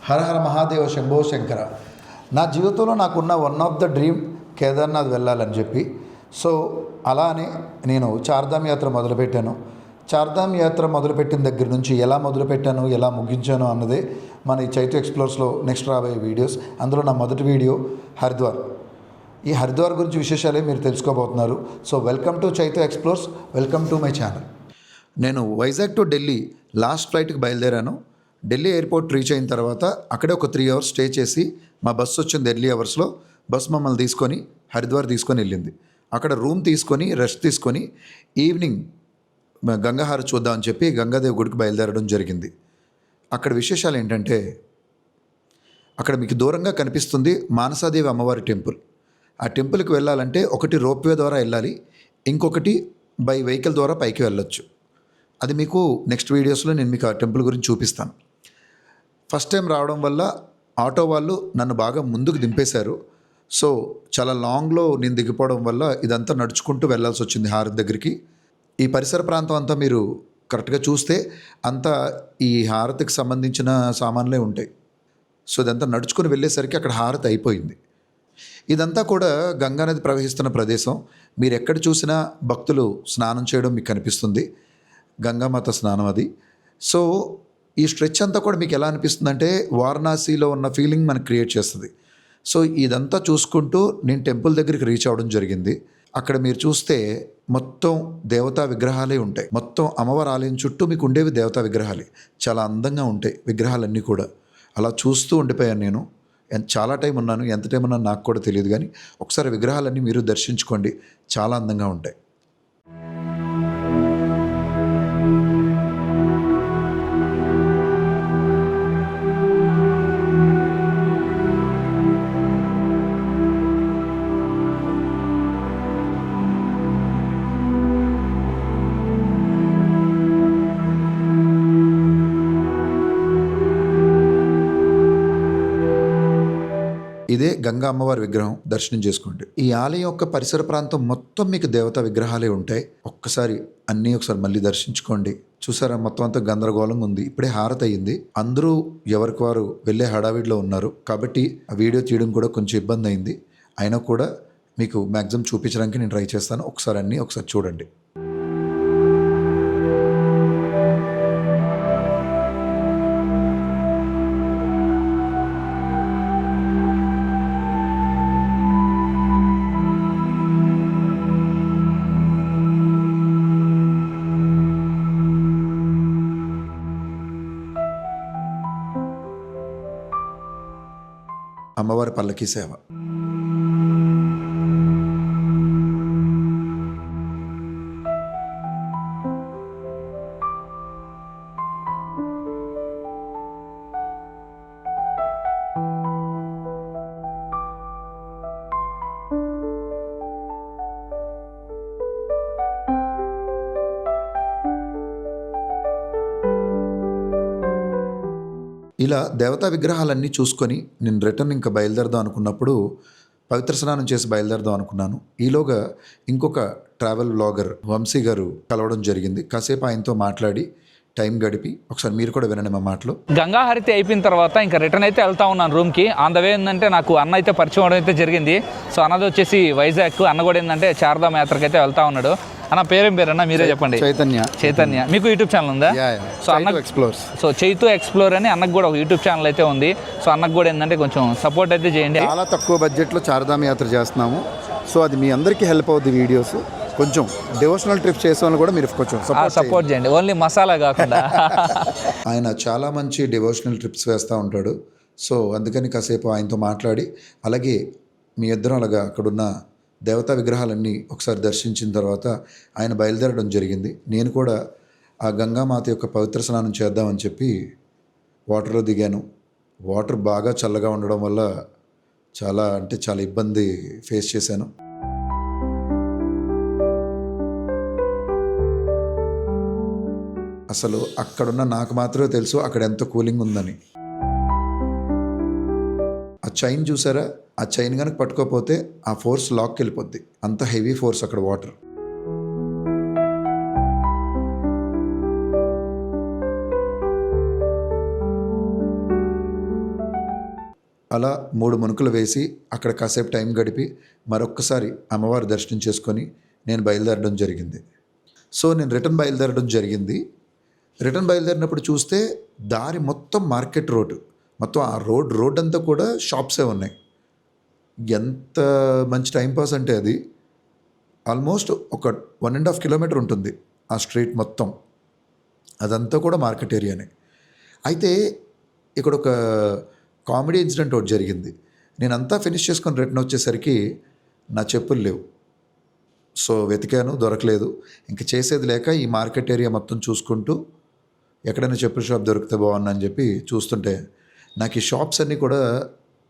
హర హర మహాదేవ శంభో శంకర. నా జీవితంలో నాకున్న one of the dream Kedarnath వెళ్ళాలని చెప్పి. సో అలానే నేను చార్ధామ్ యాత్ర మొదలుపెట్టాను. చార్ధామ్ యాత్ర మొదలుపెట్టిన దగ్గర నుంచి ఎలా మొదలుపెట్టాను, ఎలా ముగించాను అన్నదే మన ఈ చైతు ఎక్స్ప్లోర్స్లో నెక్స్ట్ రాబోయే వీడియోస్. అందులో నా మొదటి వీడియో హరిద్వార్. ఈ హరిద్వార్ గురించి విశేషాలే మీరు తెలుసుకోబోతున్నారు. So welcome to Chaitu explores, welcome to my channel. నేను వైజాగ్ టు ఢిల్లీ లాస్ట్ ఫ్లైట్కి బయలుదేరాను. ఢిల్లీ ఎయిర్పోర్ట్ రీచ్ అయిన తర్వాత అక్కడే ఒక 3 hours స్టే చేసి మా బస్సు వచ్చింది ఎర్లీ అవర్స్లో. బస్ మమ్మల్ని తీసుకొని హరిద్వార్ తీసుకొని వెళ్ళింది. అక్కడ రూమ్ తీసుకొని రెస్ట్ తీసుకొని ఈవినింగ్ గంగాహారతి చూద్దామని చెప్పి గంగాదేవి గుడికి బయలుదేరడం జరిగింది. అక్కడ విశేషాలు ఏంటంటే, అక్కడ మీకు దూరంగా కనిపిస్తుంది మానసాదేవి అమ్మవారి టెంపుల్. ఆ టెంపుల్కి వెళ్ళాలంటే ఒకటి రోప్వే ద్వారా వెళ్ళాలి, ఇంకొకటి బై వెహికల్ ద్వారా పైకి వెళ్ళొచ్చు. అది మీకు నెక్స్ట్ వీడియోస్లో నేను మీకు ఆ టెంపుల్ గురించి చూపిస్తాను. ఫస్ట్ టైం రావడం వల్ల ఆటో వాళ్ళు నన్ను బాగా ముందుకు దింపేశారు. సో చాలా లాంగ్లో నేను దిగిపోవడం వల్ల ఇదంతా నడుచుకుంటూ వెళ్ళాల్సి వచ్చింది హారతి దగ్గరికి. ఈ పరిసర ప్రాంతం అంతా మీరు కరెక్ట్గా చూస్తే అంతా ఈ హారతికి సంబంధించిన సామాన్లే ఉంటాయి. సో ఇదంతా నడుచుకుని వెళ్ళేసరికి అక్కడ హారతి అయిపోయింది. ఇదంతా కూడా గంగానది ప్రవహిస్తున్న ప్రదేశం. మీరు ఎక్కడ చూసినా భక్తులు స్నానం చేయడం మీకు కనిపిస్తుంది. గంగామాత స్నానం అది. సో ఈ స్ట్రెచ్ అంతా కూడా మీకు ఎలా అనిపిస్తుందంటే వారణాసిలో ఉన్న ఫీలింగ్ మనకు క్రియేట్ చేస్తుంది. సో ఇదంతా చూసుకుంటూ నేను టెంపుల్ దగ్గరికి రీచ్ అవ్వడం జరిగింది. అక్కడ మీరు చూస్తే మొత్తం దేవతా విగ్రహాలే ఉంటాయి. మొత్తం అమ్మవారి ఆలయం చుట్టూ మీకు ఉండేవి దేవతా విగ్రహాలే. చాలా అందంగా ఉంటాయి విగ్రహాలన్నీ కూడా. అలా చూస్తూ ఉండిపోయాను నేను. చాలా టైం ఉన్నాను. ఎంత టైం ఉన్నాను నాకు కూడా తెలియదు, కానీ ఒకసారి విగ్రహాలన్నీ మీరు దర్శించుకోండి, చాలా అందంగా ఉంటాయి. ఇదే గంగా అమ్మవారి విగ్రహం, దర్శనం చేసుకోండి. ఈ ఆలయం యొక్క పరిసర ప్రాంతం మొత్తం మీకు దేవతా విగ్రహాలే ఉంటాయి. ఒక్కసారి అన్నీ ఒకసారి మళ్ళీ దర్శించుకోండి. చూసారా, మొత్తం అంతా గందరగోళంగా ఉంది. ఇప్పుడే హారతి అయ్యింది. అందరూ ఎవరికి వారు వెళ్ళే హడావిడిలో ఉన్నారు కాబట్టి ఆ వీడియో తీయడం కూడా కొంచెం ఇబ్బంది అయింది. అయినా కూడా మీకు మ్యాక్సిమం చూపించడానికి నేను ట్రై చేస్తాను. ఒకసారి అన్నీ ఒకసారి చూడండి. అమ్మవారి పల్లకి సేవ. ఇలా దేవతా విగ్రహాలన్నీ చూసుకొని నేను రిటర్న్ ఇంకా బయలుదేరదాం అనుకున్నప్పుడు పవిత్ర స్నానం చేసి బయలుదేరదాం అనుకున్నాను. ఈలోగా ఇంకొక ట్రావెల్ వ్లాగర్ వంశీ గారు కలవడం జరిగింది. కాసేపు ఆయనతో మాట్లాడి టైం గడిపి ఒకసారి మీరు కూడా వినండి మా మాటలు. గంగా హారతి అయిపోయిన తర్వాత ఇంకా రిటర్న్ అయితే వెళ్తా ఉన్నాను రూమ్కి. ఆన్ ద వే ఏంటంటే నాకు అన్న అయితే పరిచయం అవడం అయితే జరిగింది. సో అన్నది వచ్చేసి వైజాగ్, అన్న కూడా ఏంటంటే చార్ధామ్ యాత్రకి అయితే వెళ్తా ఉన్నాడు. అన్న పేరేం పేరు అన్న మీరే చెప్పండి. చైతన్య. మీకు యూట్యూబ్ ఛానల్ ఉందా? సో అన్న ఎక్స్ప్లోర్స్. సో చైతు ఎక్స్ప్లోర్ అని అన్నకు కూడా ఒక యూట్యూబ్ ఛానల్ అయితే ఉంది. సో అన్నకు కూడా ఏంటంటే కొంచెం సపోర్ట్ అయితే చేయండి. చాలా తక్కువ బడ్జెట్లో చార్ధామ్ యాత్ర చేస్తున్నాము. సో అది మీ అందరికీ హెల్ప్ అవుద్ది. వీడియోస్ కొంచెం డివోషనల్ ట్రిప్ చేసే వాళ్ళు కూడా మీరు కొంచెం సపోర్ట్ చేయండి, ఓన్లీ మసాలా కాకుండా. ఆయన చాలా మంచి డివోషనల్ ట్రిప్స్ వేస్తూ ఉంటాడు. సో అందుకని కాసేపు ఆయనతో మాట్లాడి, అలాగే మీ ఇద్దరం అలాగా అక్కడున్న దేవతా విగ్రహాలన్నీ ఒకసారి దర్శించిన తర్వాత ఆయన బయలుదేరడం జరిగింది. నేను కూడా ఆ గంగామాత యొక్క పవిత్ర స్నానం చేద్దామని చెప్పి వాటర్లో దిగాను. వాటర్ బాగా చల్లగా ఉండడం వల్ల చాలా ఇబ్బంది ఫేస్ చేశాను. అసలు అక్కడున్న నాకు మాత్రమే తెలుసు అక్కడ ఎంత కూలింగ్ ఉందని. ఆ చైన్ చూసారా, ఆ చైన్ కనుక పట్టుకోకపోతే ఆ ఫోర్స్ లాక్కి వెళ్ళిపోద్ది. అంత హెవీ ఫోర్స్ అక్కడ వాటర్. అలా 3 మునుకులు వేసి అక్కడ కాసేపు టైం గడిపి మరొక్కసారి అమ్మవారి దర్శనం చేసుకొని నేను బయలుదేరడం జరిగింది. సో నేను రిటర్న్ బయలుదేరడం జరిగింది. రిటర్న్ బయలుదేరినప్పుడు చూస్తే దారి మొత్తం మార్కెట్ రోడ్, మొత్తం ఆ రోడ్ అంతా కూడా షాప్సే ఉన్నాయి. ఎంత మంచి టైంపాస్ అంటే అది ఆల్మోస్ట్ ఒక 1.5 కిలోమీటర్ ఉంటుంది ఆ స్ట్రీట్ మొత్తం, అదంతా కూడా మార్కెట్ ఏరియానే. అయితే ఇక్కడ ఒక కామెడీ ఇన్సిడెంట్ ఒకటి జరిగింది. నేనంతా ఫినిష్ చేసుకొని రిటర్న్ వచ్చేసరికి నా చెప్పులు లేవు. సో వెతికాను, దొరకలేదు. ఇంక చేసేది లేక ఈ మార్కెట్ ఏరియా మొత్తం చూసుకుంటూ ఎక్కడైనా చెప్పుల షాప్ దొరికితే బాగున్నా అని చెప్పి చూస్తుంటే నాకు ఈ షాప్స్ అన్నీ కూడా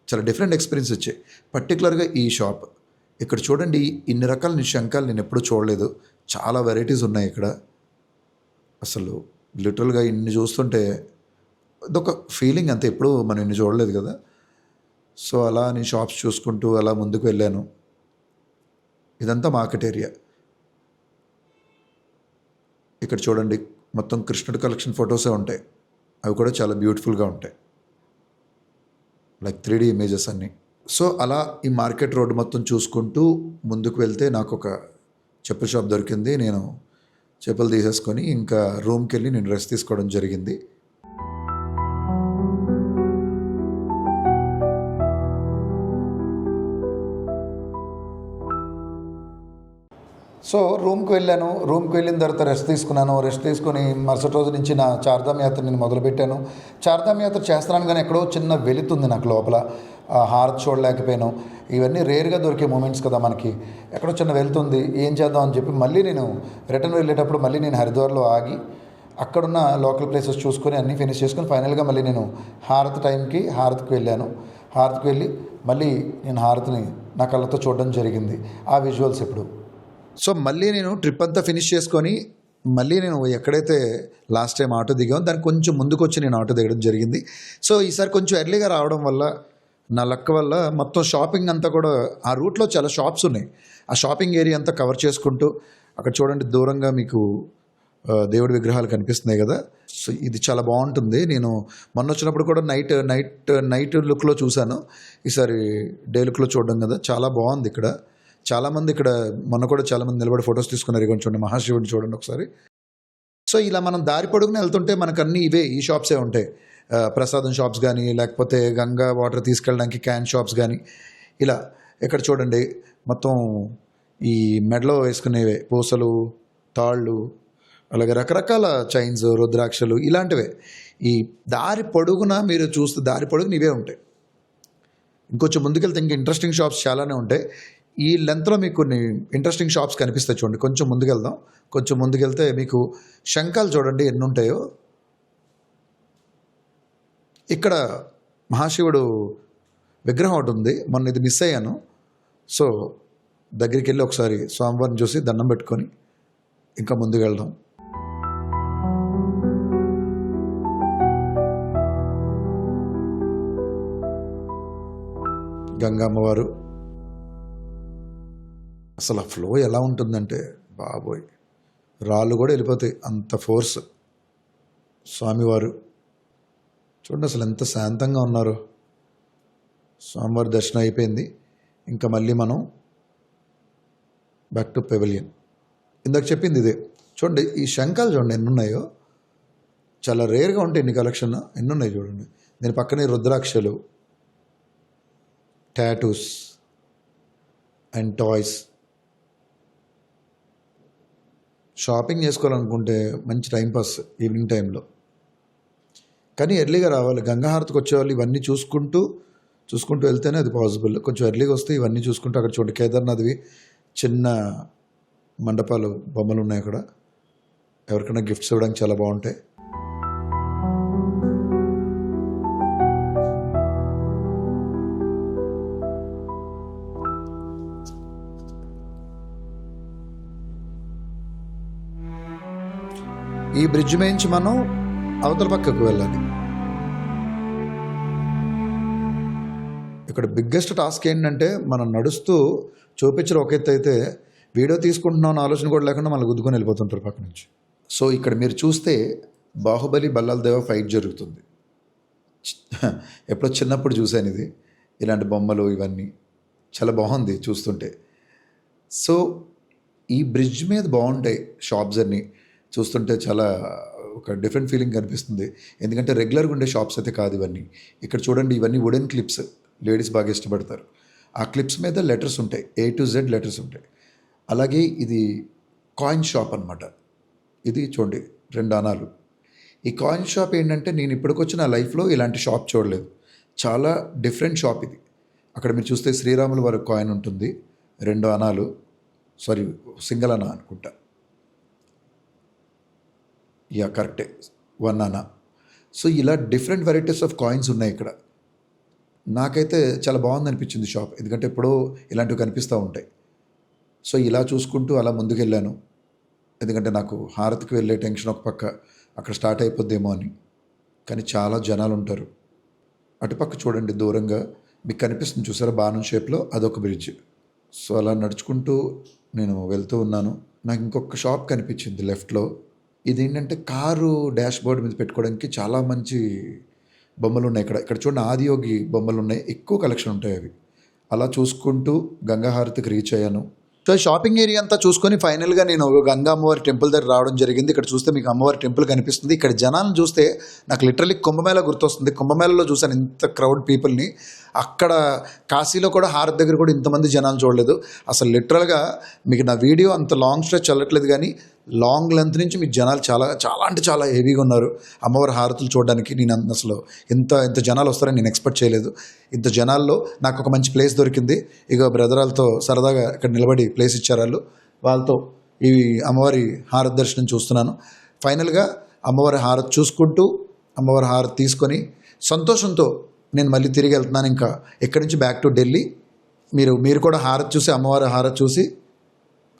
చాలా డిఫరెంట్ ఎక్స్పీరియన్స్ వచ్చాయి. పర్టికులర్గా ఈ షాప్ ఇక్కడ చూడండి, ఇన్ని రకాల నిశంకాలు నేను ఎప్పుడూ చూడలేదు. చాలా వెరైటీస్ ఉన్నాయి ఇక్కడ. అసలు లిటరల్గా ఇన్ని చూస్తుంటే ఇదొక ఫీలింగ్ అంతే, ఎప్పుడూ మనం ఇన్ని చూడలేదు కదా. సో అలా నేను షాప్స్ చూసుకుంటూ అలా ముందుకు వెళ్ళాను. ఇదంతా మార్కెట్ ఏరియా. ఇక్కడ చూడండి మొత్తం కృష్ణుడి కలెక్షన్ ఫొటోసే ఉంటాయి. అవి కూడా చాలా బ్యూటిఫుల్గా ఉంటాయి, లైక్ 3D ఇమేజెస్ అన్నీ. సో అలా ఈ మార్కెట్ రోడ్ మొత్తం చూసుకుంటూ ముందుకు వెళ్తే నాకు ఒక చెప్పుల షాప్ దొరికింది. నేను చెప్పులు తీసేసుకొని ఇంకా రూమ్కి వెళ్ళి నేను రెస్ట్ తీసుకోవడం జరిగింది. సో రూమ్కి వెళ్ళాను. రూమ్కి వెళ్ళిన తర్వాత రెస్ట్ తీసుకున్నాను. రెస్ట్ తీసుకొని మరుసటి రోజు నుంచి నా చార్ధామ్ యాత్ర నేను మొదలుపెట్టాను. చార్ధామ్ యాత్ర చేస్తున్నాను కానీ ఎక్కడో చిన్న వెలుతుంది నాకు లోపల. హారతి చూడలేకపోయాను. ఇవన్నీ రేర్గా దొరికే మూమెంట్స్ కదా మనకి. ఎక్కడో చిన్న వెళ్తుంది, ఏం చేద్దాం అని చెప్పి మళ్ళీ నేను రిటర్న్ వెళ్ళేటప్పుడు మళ్ళీ నేను హరిద్వార్లో ఆగి అక్కడున్న లోకల్ ప్లేసెస్ చూసుకొని అన్నీ ఫినిష్ చేసుకొని ఫైనల్గా మళ్ళీ నేను హారతి టైంకి హారతికి వెళ్ళాను. హారతికి వెళ్ళి మళ్ళీ నేను హారతిని నా కళ్ళతో చూడడం జరిగింది, ఆ విజువల్స్ ఇప్పుడు. సో మళ్ళీ నేను ట్రిప్ అంతా ఫినిష్ చేసుకొని మళ్ళీ నేను ఎక్కడైతే లాస్ట్ టైం ఆటో దిగామో దానికి కొంచెం ముందుకు వచ్చి నేను ఆటో దిగడం జరిగింది. సో ఈసారి కొంచెం ఎర్లీగా రావడం వల్ల నా లక్ వల్ల మొత్తం షాపింగ్ అంతా కూడా ఆ రూట్లో చాలా షాప్స్ ఉన్నాయి. ఆ షాపింగ్ ఏరియా అంతా కవర్ చేసుకుంటూ అక్కడ చూడండి దూరంగా మీకు దేవుడి విగ్రహాలు కనిపిస్తున్నాయి కదా. సో ఇది చాలా బాగుంటుంది. నేను మొన్న వచ్చినప్పుడు కూడా నైట్ లుక్లో చూశాను, ఈసారి డే లుక్లో చూడడం కదా, చాలా బాగుంది ఇక్కడ. చాలామంది ఇక్కడ మొన్న కూడా చాలామంది నిలబడి ఫొటోస్ తీసుకున్నారు. ఇక్కడ చూడండి మహాశివుడిని చూడండి ఒకసారి. సో ఇలా మనం దారి పొడుగున వెళ్తుంటే మనకు అన్నీ ఇవే ఈ షాప్సే ఉంటాయి. ప్రసాదం షాప్స్ కానీ లేకపోతే గంగా వాటర్ తీసుకెళ్ళడానికి క్యాన్ షాప్స్ కానీ ఇలా. ఇక్కడ చూడండి మొత్తం ఈ మెడలో వేసుకునేవే పూసలు, తాళ్ళు, అలాగే రకరకాల చైన్స్, రుద్రాక్షలు ఇలాంటివే. ఈ దారి పొడుగున మీరు చూస్తే దారి పొడుగున ఇవే ఉంటాయి. ఇంకొంచెం ముందుకెళ్తే ఇంకా ఇంట్రెస్టింగ్ షాప్స్ చాలానే ఉంటాయి. ఈ లెంత్లో మీకు కొన్ని ఇంట్రెస్టింగ్ షాప్స్ కనిపిస్తాయి చూడండి. కొంచెం ముందుకెళ్దాం. కొంచెం ముందుకెళ్తే మీకు శంఖాలు చూడండి ఎన్ని ఉంటాయో. ఇక్కడ మహాశివుడు విగ్రహం ఒకటి ఉంది. మొన్న ఇది మిస్ అయ్యాను. సో దగ్గరికి వెళ్ళి ఒకసారి స్వామివారిని చూసి దండం పెట్టుకొని ఇంకా ముందుకు వెళ్దాం. గంగా అమ్మవారు అసలు ఆ ఫ్లో ఎలా ఉంటుందంటే బాబోయ్, రాళ్ళు కూడా వెళ్ళిపోతాయి, అంత ఫోర్స్. స్వామివారు చూడండి అసలు ఎంత శాంతంగా ఉన్నారో. స్వామివారి దర్శనం అయిపోయింది. ఇంకా మళ్ళీ మనం బ్యాక్ టు పెవిలియన్. ఇందాక చెప్పింది ఇదే. చూడండి ఈ శంఖాలు చూడండి ఎన్ని ఉన్నాయో, చాలా రేర్గా ఉంటాయి. ఎన్ని కలెక్షన్ ఎన్ని ఉన్నాయి చూడండి. దీని పక్కనే రుద్రాక్షలు, టాటూస్ అండ్ టాయ్స్. షాపింగ్ చేసుకోవాలనుకుంటే మంచి టైంపాస్ ఈవినింగ్ టైంలో. కానీ ఎర్లీగా రావాలి. గంగాహారతికి వచ్చేవాళ్ళు ఇవన్నీ చూసుకుంటూ వెళ్తేనే అది పాసిబుల్. కొంచెం ఎర్లీగా వస్తే ఇవన్నీ చూసుకుంటూ అక్కడ చూడండి కేదార్నాథ్వి చిన్న మండపాలు బొమ్మలు ఉన్నాయి అక్కడ. ఎవరికైనా గిఫ్ట్స్ ఇవ్వడానికి చాలా బాగుంటాయి. ఈ బ్రిడ్జ్ మేంచి మనం అవతల పక్కకు వెళ్ళాలి. ఇక్కడ బిగ్గెస్ట్ టాస్క్ ఏంటంటే మనం నడుస్తూ చూపించడం ఒక ఎత్తు అయితే వీడియో తీసుకుంటున్నాం ఆలోచన కూడా లేకుండా మనల్ని గుద్దుకొని వెళ్ళిపోతుంటారు పక్క నుంచి. సో ఇక్కడ మీరు చూస్తే బాహుబలి బల్లాల దేవ ఫైట్ జరుగుతుంది. ఎప్పుడో చిన్నప్పుడు చూశాను ఇది. ఇలాంటి బొమ్మలు ఇవన్నీ చాలా బాగుంది చూస్తుంటే. సో ఈ బ్రిడ్జ్ మీద బాగుంటాయి షాప్స్ అన్నీ చూస్తుంటే, చాలా ఒక డిఫరెంట్ ఫీలింగ్ కనిపిస్తుంది. ఎందుకంటే రెగ్యులర్గా ఉండే షాప్స్ అయితే కాదు ఇవన్నీ. ఇక్కడ చూడండి, ఇవన్నీ వుడెన్ క్లిప్స్, లేడీస్ బాగా ఇష్టపడతారు. ఆ క్లిప్స్ మీద లెటర్స్ ఉంటాయి, A to Z లెటర్స్ ఉంటాయి. అలాగే ఇది కాయిన్ షాప్ అనమాట. ఇది చూడండి 2 అణాలు. ఈ కాయిన్ షాప్ ఏంటంటే, నేను ఇప్పటికొచ్చి నా లైఫ్లో ఇలాంటి షాప్ చూడలేదు. చాలా డిఫరెంట్ షాప్ ఇది. అక్కడ మీరు చూస్తే శ్రీరాముల వారి కాయిన్ ఉంటుంది, 2 అణాలు, సారీ సింగిల్ అనా అనుకుంటా, యా కరెక్టే, 1 అనా. సో ఇలా డిఫరెంట్ వెరైటీస్ ఆఫ్ కాయిన్స్ ఉన్నాయి ఇక్కడ. నాకైతే చాలా బాగుంది అనిపించింది షాప్, ఎందుకంటే ఎప్పుడో ఇలాంటివి కనిపిస్తూ ఉంటాయి. సో ఇలా చూసుకుంటూ అలా ముందుకెళ్ళాను, ఎందుకంటే నాకు హారతికి వెళ్ళే టెన్షన్ ఒక పక్క అక్కడ స్టార్ట్ అయిపోద్దేమో అని. కానీ చాలా జనాలు ఉంటారు. అటుపక్క చూడండి దూరంగా మీకు కనిపిస్తుంది చూసారా, బాణం షేప్లో, అదొక బ్రిడ్జ్. సో అలా నడుచుకుంటూ నేను వెళ్తూ ఉన్నాను. నాకు ఇంకొక షాప్ కనిపించింది లెఫ్ట్లో. ఇదేంటంటే కారు డాష్ బోర్డ్ మీద పెట్టుకోవడానికి చాలా మంచి బొమ్మలు ఉన్నాయి ఇక్కడ. ఇక్కడ చూడండి ఆదియోగి బొమ్మలు ఉన్నాయి, ఎక్కువ కలెక్షన్ ఉంటాయి అవి. అలా చూసుకుంటూ గంగాహారతికి రీచ్ అయ్యాను. సో షాపింగ్ ఏరియా అంతా చూసుకొని ఫైనల్గా నేను గంగా అమ్మవారి టెంపుల్ దగ్గర రావడం జరిగింది. ఇక్కడ చూస్తే మీకు అమ్మవారి టెంపుల్ కనిపిస్తుంది. ఇక్కడ జనాలను చూస్తే నాకు లిటరల్లీ కుంభమేళ గుర్తొస్తుంది. కుంభమేళలో చూశాను ఇంత క్రౌడ్ పీపుల్ని. అక్కడ కాశీలో కూడా హారతి దగ్గర కూడా ఇంతమంది జనాలు చూడలేదు. అసలు లిటరల్గా మీకు నా వీడియో అంత లాంగ్ స్ట్రెచ్ వెళ్ళట్లేదు, కానీ లాంగ్ లెంత్ నుంచి మీకు జనాలు చాలా చాలా అంటే చాలా హెవీగా ఉన్నారు అమ్మవారి హారతులు చూడడానికి. నేను అసలు ఇంత జనాలు వస్తారని నేను ఎక్స్పెక్ట్ చేయలేదు. ఇంత జనాల్లో నాకు ఒక మంచి ప్లేస్ దొరికింది. ఇక బ్రదరాలతో సరదాగా ఇక్కడ నిలబడి ప్లేస్ ఇచ్చారు వాళ్ళతో ఈ అమ్మవారి హారతి దర్శనం చూస్తున్నాను. ఫైనల్గా అమ్మవారి హారతి చూసుకుంటూ అమ్మవారి హారతి తీసుకొని సంతోషంతో నేను మళ్ళీ తిరిగి వెళ్తున్నాను. ఇంకా ఇక్కడి నుంచి బ్యాక్ టు ఢిల్లీ. మీరు కూడా హారతి చూసి అమ్మవారి హారతి చూసి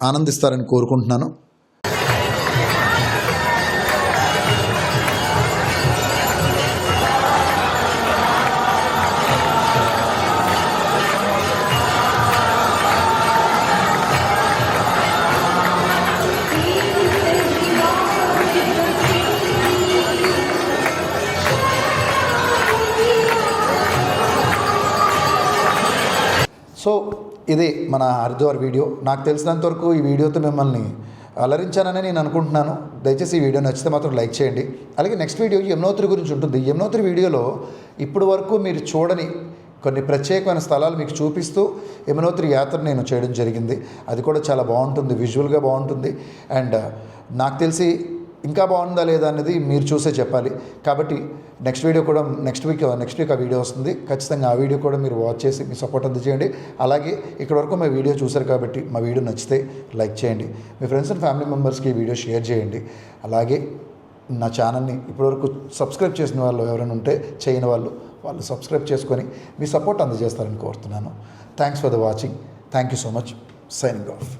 ఆనందిస్తారని కోరుకుంటున్నాను. సో ఇది మన హరిద్వార్ వీడియో. నాకు తెలిసినంతవరకు ఈ వీడియోతో మిమ్మల్ని అలరించానని నేను అనుకుంటున్నాను. దయచేసి ఈ వీడియో నచ్చితే మాత్రం లైక్ చేయండి. అలాగే నెక్స్ట్ వీడియో యమునోత్రి గురించి ఉంటుంది. యమునోత్రి వీడియోలో ఇప్పుడు వరకు మీరు చూడని కొన్ని ప్రత్యేకమైన స్థలాలు మీకు చూపిస్తూ యమునోత్రి యాత్ర నేను చేయడం జరిగింది. అది కూడా చాలా బాగుంటుంది, విజువల్గా బాగుంటుంది. అండ్ నాకు తెలిసి ఇంకా బాగుందా లేదా అనేది మీరు చూసే చెప్పాలి. కాబట్టి నెక్స్ట్ వీక్ ఆ వీడియో వస్తుంది. ఖచ్చితంగా ఆ వీడియో కూడా మీరు వాచ్ చేసి మీ సపోర్ట్ అందజేయండి. అలాగే ఇక్కడ వరకు మా వీడియో చూసారు కాబట్టి మా వీడియో నచ్చితే లైక్ చేయండి. మీ ఫ్రెండ్స్ అండ్ ఫ్యామిలీ మెంబర్స్కి ఈ వీడియో షేర్ చేయండి. అలాగే నా ఛానల్ని ఇప్పటివరకు సబ్స్క్రైబ్ చేసిన వాళ్ళు ఎవరైనా ఉంటే చేయని వాళ్ళు సబ్స్క్రైబ్ చేసుకొని మీ సపోర్ట్ అందజేస్తారని కోరుతున్నాను. Thanks for the watching. Thank you so much. Signing off.